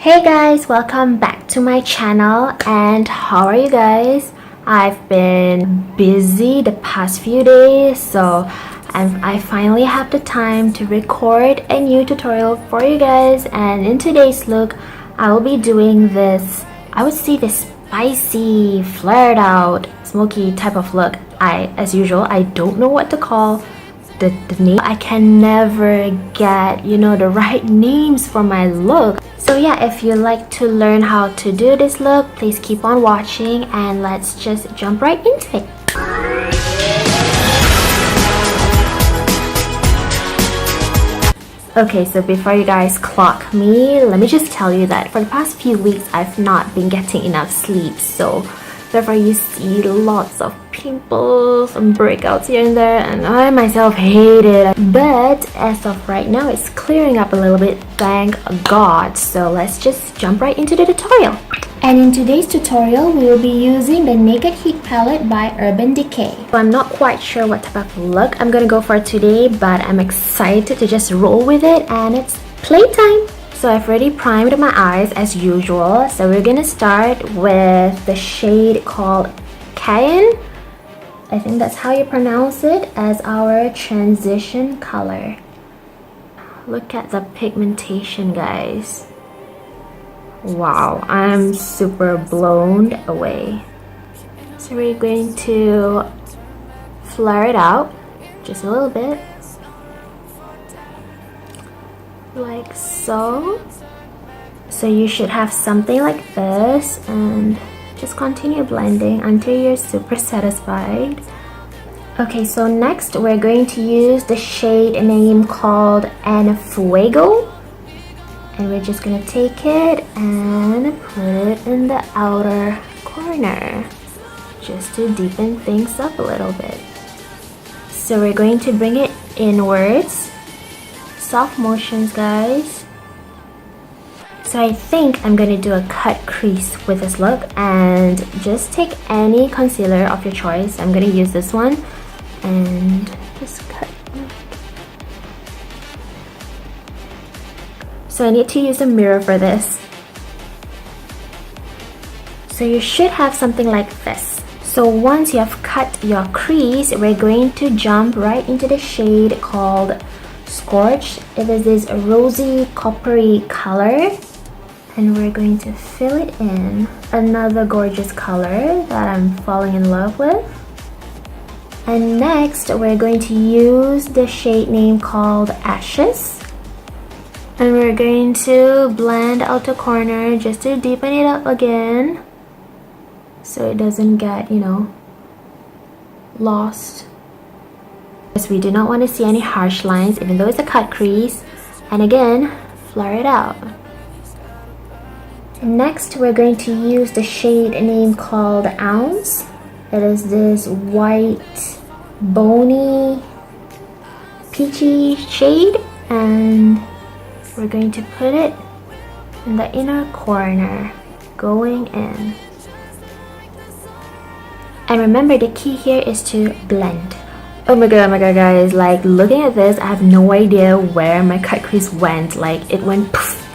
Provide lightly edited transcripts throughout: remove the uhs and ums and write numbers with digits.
Hey guys, welcome back to my channel. And how are you guys? I've been busy the past few days, so I finally have the time to record a new tutorial for you guys. And in today's look, I will be doing this, I would say this spicy, flared out, smoky type of look. As usual, I don't know what to call the name. I can never get, the right names for my look. So yeah, if you like to learn how to do this look, please keep on watching and let's just jump right into it. Okay, so before you guys clock me, let me just tell you that for the past few weeks, I've not been getting enough sleep. So therefore you see lots of pimples and breakouts here and there, and I myself hate it. But as of right now, it's clearing up a little bit, thank God. So let's just jump right into the tutorial. And in today's tutorial, we will be using the Naked Heat palette by Urban Decay. So I'm not quite sure what type of look I'm gonna go for today, but I'm excited to just roll with it, and it's playtime. So I've already primed my eyes as usual. So we're gonna start with the shade called Cayenne. I think that's how you pronounce it, as our transition color. Look at the pigmentation, guys. Wow, I'm super blown away. So we're going to flare it out just a little bit. Like so. So you should have something like this, and just continue blending until you're super satisfied. Okay, so next we're going to use the shade name called En Fuego, and we're just gonna take it and put it in the outer corner just to deepen things up a little bit. So we're going to bring it inwards. Soft motions, guys. So I think I'm gonna do a cut crease with this look, and just take any concealer of your choice. I'm gonna use this one and just cut. So I need to use a mirror for this. So you should have something like this. So once you have cut your crease, we're going to jump right into the shade called Scorched. It is this rosy coppery color, and we're going to fill it in. Another gorgeous color that I'm falling in love with. And next we're going to use the shade name called Ashes, and we're going to blend out the corner just to deepen it up again so it doesn't get, lost. We do not want to see any harsh lines even though it's a cut crease. And again, flare it out. Next we're going to use the shade name called Ounce. It is this white bony peachy shade, and we're going to put it in the inner corner going in. And remember, the key here is to blend. Oh my god guys, like looking at this, I have no idea where my cut crease went. Like it went poof.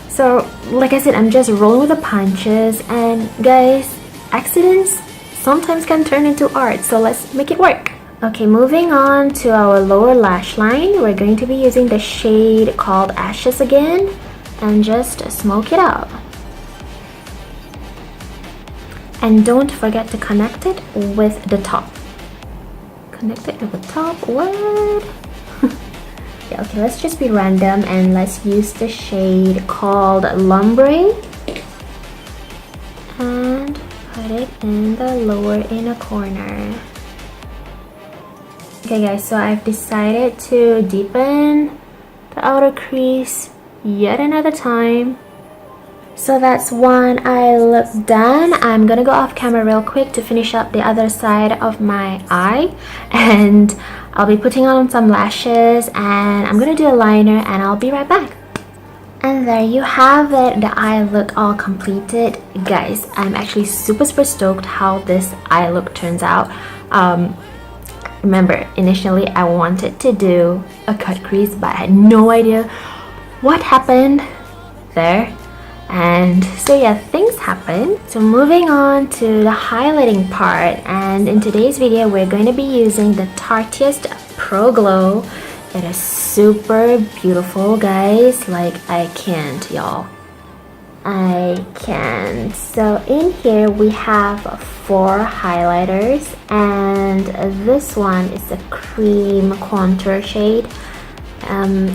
So like I said, I'm just rolling with the punches, and guys, accidents sometimes can turn into art, so let's make it work. Okay, moving on to our lower lash line, we're going to be using the shade called Ashes again, and just smoke it out. And don't forget to connect it with the top. Connect it with the top, what? Yeah, okay, let's just be random and let's use the shade called Lumbre and put it in the lower inner corner. Okay guys, so I've decided to deepen the outer crease yet another time. So that's one eye look done. I'm gonna go off camera real quick to finish up the other side of my eye, and I'll be putting on some lashes, and I'm gonna do a liner, and I'll be right back. And there you have it, the eye look all completed. Guys, I'm actually super stoked how this eye look turns out. Remember, initially I wanted to do a cut crease, but I had no idea what happened there. And so yeah, things happen. So moving on to the highlighting part, and in today's video we're going to be using the Tarteist Pro Glow. It is super beautiful, guys. Like, I can't, y'all. I can't. So in here we have 4 highlighters, and this one is a cream contour shade.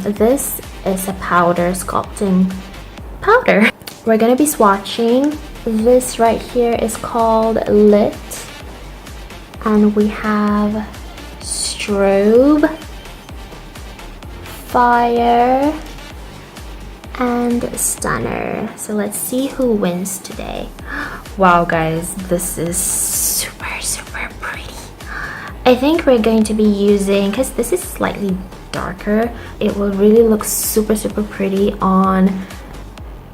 This is a powder sculpting powder. We're gonna be swatching. This right here is called Lit, and we have Strobe, Fire, and Stunner. So let's see who wins today. Wow, guys, this is super pretty. I think we're going to be using, because this is slightly darker, it will really look super pretty on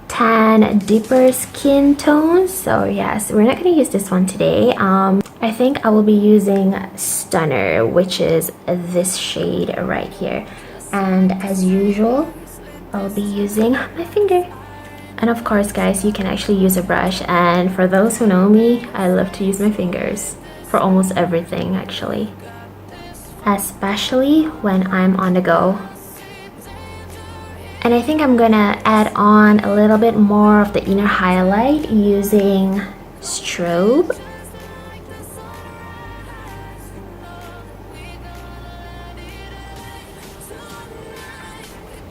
tan, deeper skin tones. So yes, we're not going to use this one today. I think I will be using Stunner, which is this shade right here. And as usual, I'll be using my finger. And of course, guys, you can actually use a brush. And for those who know me, I love to use my fingers for almost everything, actually. Especially when I'm on the go. And I think I'm gonna add on a little bit more of the inner highlight using Strobe.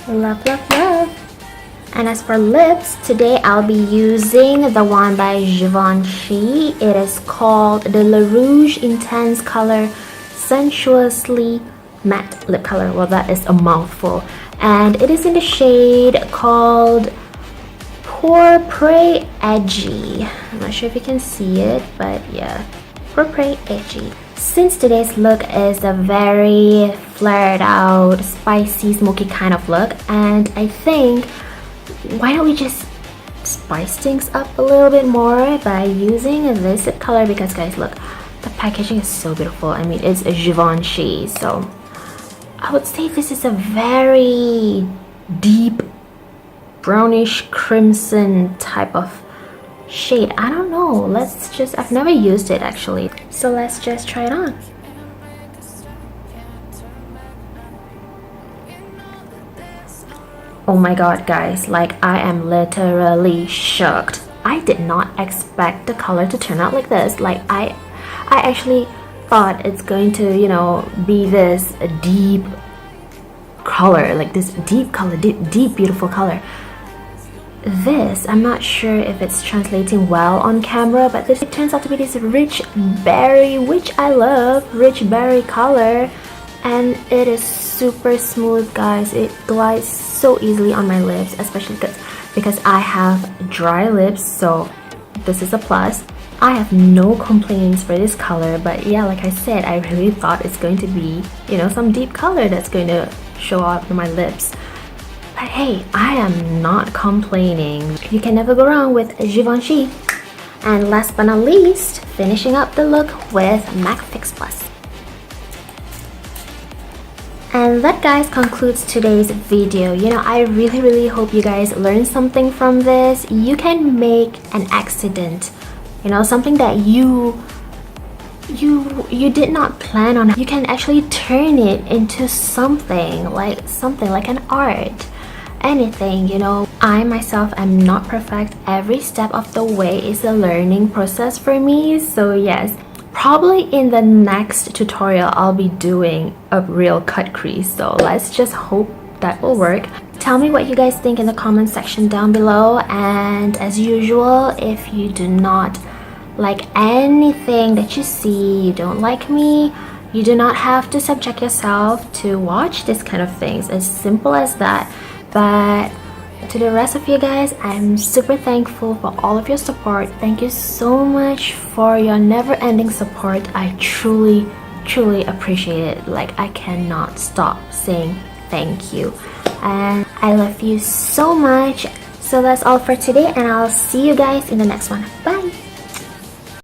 Love. And as for lips, today I'll be using the one by Givenchy. It is called the Rouge Intense Color Sensuously Matte Lip Color. Well, that is a mouthful. And it is in the shade called Pourpre Edgy. I'm not sure if you can see it, but yeah, Pourpre Edgy. Since today's look is a very flared out, spicy, smoky kind of look, and I think, why don't we just spice things up a little bit more by using this lip color? Because guys, look, the packaging is so beautiful. I mean, it's a Givenchy, so I would say this is a very deep brownish crimson type of shade. I don't know, I've never used it actually, so let's just try it on. Oh my god, guys, like, I am literally shocked. I did not expect the color to turn out like this. Like, I actually thought it's going to, you know, be this deep color, like this deep color, deep beautiful color. This, I'm not sure if it's translating well on camera, but this, it turns out to be this rich berry, which I love, rich berry color, and it is super smooth, guys. It glides so easily on my lips, especially because I have dry lips, so this is a plus. I have no complaints for this color, but yeah, like I said, I really thought it's going to be, you know, some deep color that's going to show up on my lips. But hey, I am not complaining. You can never go wrong with Givenchy. And last but not least, finishing up the look with MAC Fix Plus. And that, guys, concludes today's video. You know, I really hope you guys learned something from this. You can make an accident, you know, something that you did not plan on. You can actually turn it into something like an art. Anything, you know. I myself am not perfect. Every step of the way is a learning process for me. So yes, probably in the next tutorial I'll be doing a real cut crease, so let's just hope that will work. Tell me what you guys think in the comment section down below, and as usual, if you do not like anything that you see, you don't like me, you do not have to subject yourself to watch this kind of things. As simple as that. But to the rest of you guys, I'm super thankful for all of your support. Thank you so much for your never-ending support. I truly appreciate it. Like, I cannot stop saying thank you, and I love you so much. So that's all for today, and I'll see you guys in the next one. Bye.